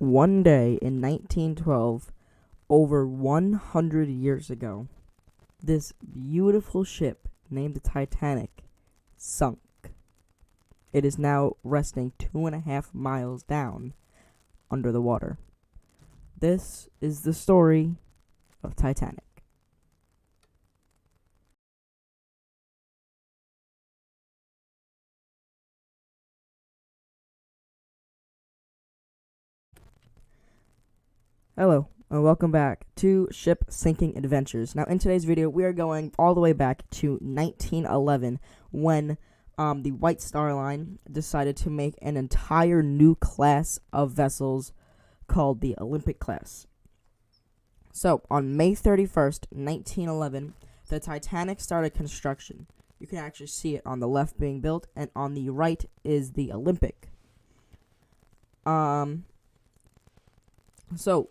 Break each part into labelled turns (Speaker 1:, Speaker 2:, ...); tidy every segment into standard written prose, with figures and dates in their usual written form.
Speaker 1: One day in 1912, over 100 years ago, this beautiful ship named the Titanic sunk. It is now resting 2.5 miles down under the water. This is the story of Titanic. Hello, and welcome back to Ship Sinking Adventures. Now, in today's video, we are going all the way back to 1911 when the White Star Line decided to make an entire new class of vessels called the Olympic class. So, on May 31st, 1911, the Titanic started construction. You can actually see it on the left being built, and on the right is the Olympic. So,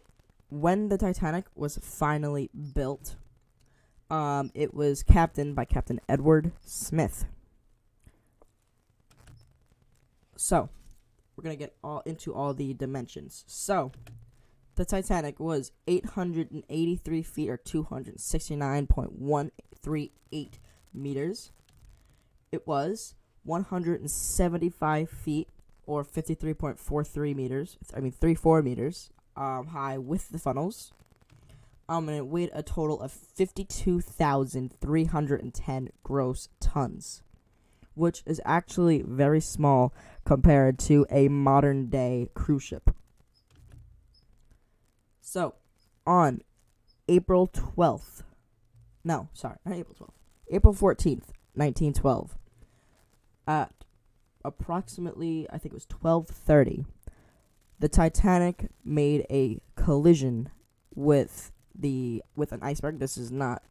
Speaker 1: when the Titanic was finally built, it was captained by Captain Edward Smith. So, we're going to get into all the dimensions. So, the Titanic was 883 feet or 269.138 meters. It was 175 feet or 53.43 meters, 34 meters high with the funnels. And it weighed a total of 52,310 gross tons, which is actually very small compared to a modern day cruise ship. So, on April 14th, 1912, at approximately, I think it was 12:30, the Titanic made a collision with an iceberg. This is not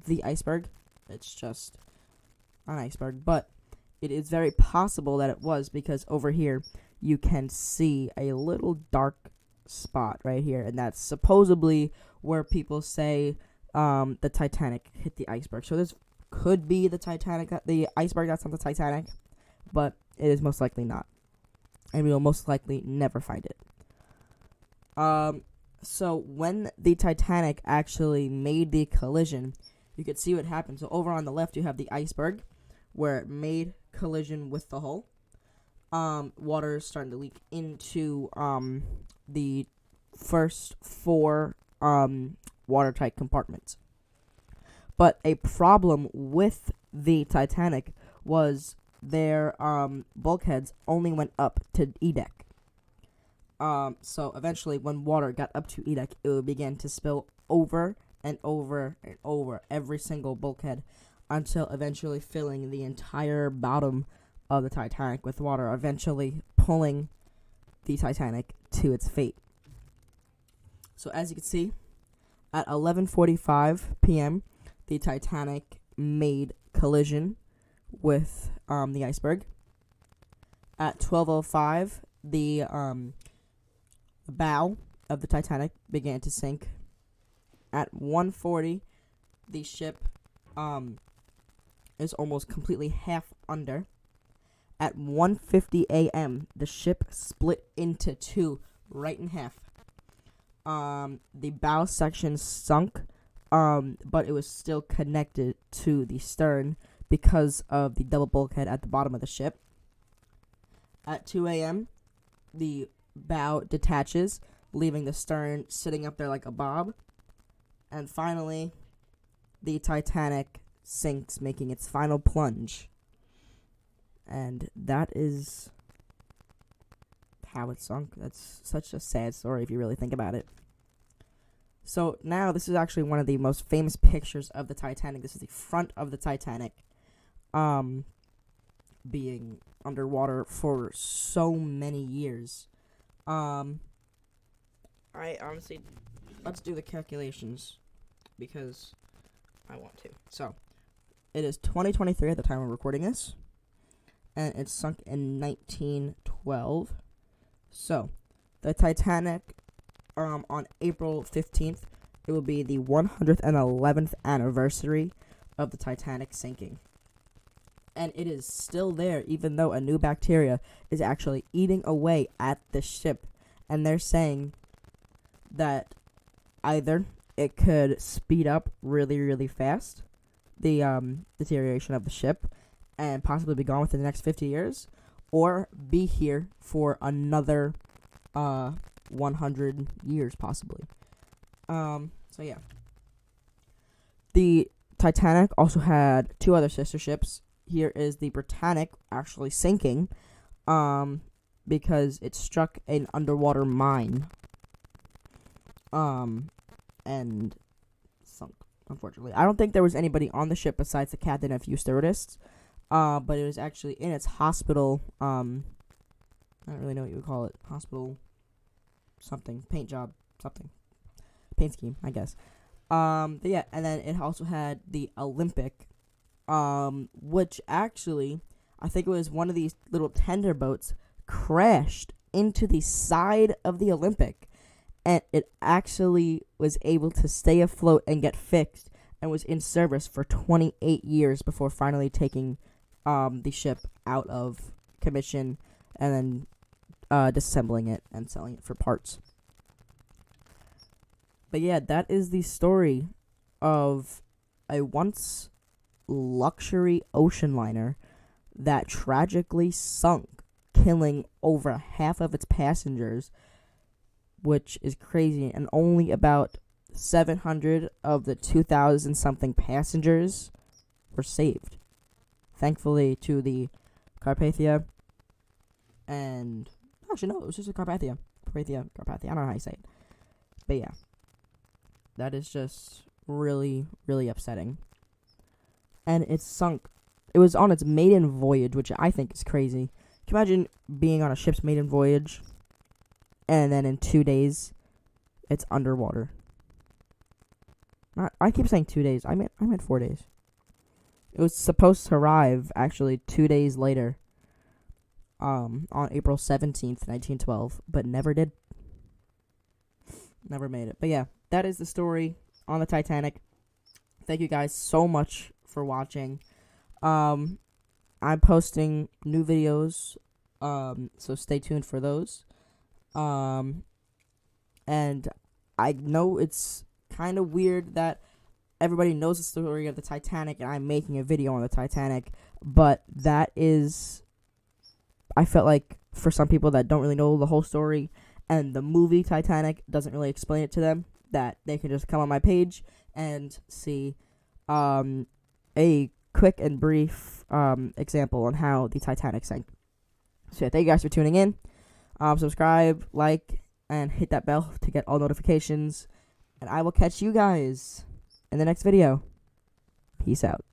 Speaker 1: the iceberg. It's just an iceberg, but it is very possible that it was, because over here you can see a little dark spot right here, and that's supposedly where people say the Titanic hit the iceberg. So this could be the iceberg that's on the Titanic, but it is most likely not, and we will most likely never find it. So when the Titanic actually made the collision, you could see what happened. So over on the left, you have the iceberg, where it made collision with the hull. Water is starting to leak into the first 4 watertight compartments. But a problem with the Titanic was their bulkheads only went up to E deck. So eventually, when water got up to E deck, it would begin to spill over and over and over every single bulkhead, until eventually filling the entire bottom of the Titanic with water, eventually pulling the Titanic to its fate. So as you can see, at 11:45 p.m., the Titanic made collision with the iceberg. At 12:05, the bow of the Titanic began to sink. At 1:40, the ship is almost completely half under. At 1:50 a.m., the ship split into 2, right in half. The bow section sunk, but it was still connected to the stern because of the double bulkhead at the bottom of the ship. At 2 a.m., the bow detaches, leaving the stern sitting up there like a bob. And finally, the Titanic sinks, making its final plunge. And that is how it sunk. That's such a sad story if you really think about it. So now this is actually one of the most famous pictures of the Titanic. This is the front of the Titanic being underwater for so many years. I honestly, let's do the calculations because I want to. So, it is 2023 at the time of recording this, and it sunk in 1912. So, the Titanic, on April 15th, it will be the 111th anniversary of the Titanic sinking. And it is still there, even though a new bacteria is actually eating away at the ship and they're saying that either it could speed up really, really fast the deterioration of the ship and possibly be gone within the next 50 years, or be here for another 100 years possibly. So yeah. The Titanic also had two other sister ships. Here is the Britannic actually sinking because it struck an underwater mine and sunk, unfortunately. I don't think there was anybody on the ship besides the captain and a few stewardesses, but it was actually in its hospital, I don't really know what you would call it, hospital something, paint job, something, paint scheme, I guess. But yeah, and then it also had the Olympic, which actually, I think it was one of these little tender boats crashed into the side of the Olympic, and it actually was able to stay afloat and get fixed, and was in service for 28 years before finally taking the ship out of commission and then disassembling it and selling it for parts. But yeah, that is the story of a once luxury ocean liner that tragically sunk, killing over half of its passengers, which is crazy, and only about 700 of the 2,000 something passengers were saved. Thankfully to the Carpathia, and actually no, it was just a Carpathia. Carpathia, I don't know how you say it. But yeah, that is just really, really upsetting. And it sunk. It was on its maiden voyage, which I think is crazy. Can you imagine being on a ship's maiden voyage, and then in 2 days, it's underwater? I keep saying 2 days. I meant 4 days. It was supposed to arrive, actually, 2 days later, on April 17th, 1912, but never did. Never made it. But yeah, that is the story on the Titanic. Thank you guys so much for watching. I'm posting new videos, so stay tuned for those. And I know it's kind of weird that everybody knows the story of the Titanic and I'm making a video on the Titanic, but that is, I felt like for some people that don't really know the whole story and the movie Titanic doesn't really explain it to them, that they can just come on my page and see a quick and brief example on how the Titanic sank. So yeah, thank you guys for tuning in. Subscribe, like, and hit that bell to get all notifications. And I will catch you guys in the next video. Peace out.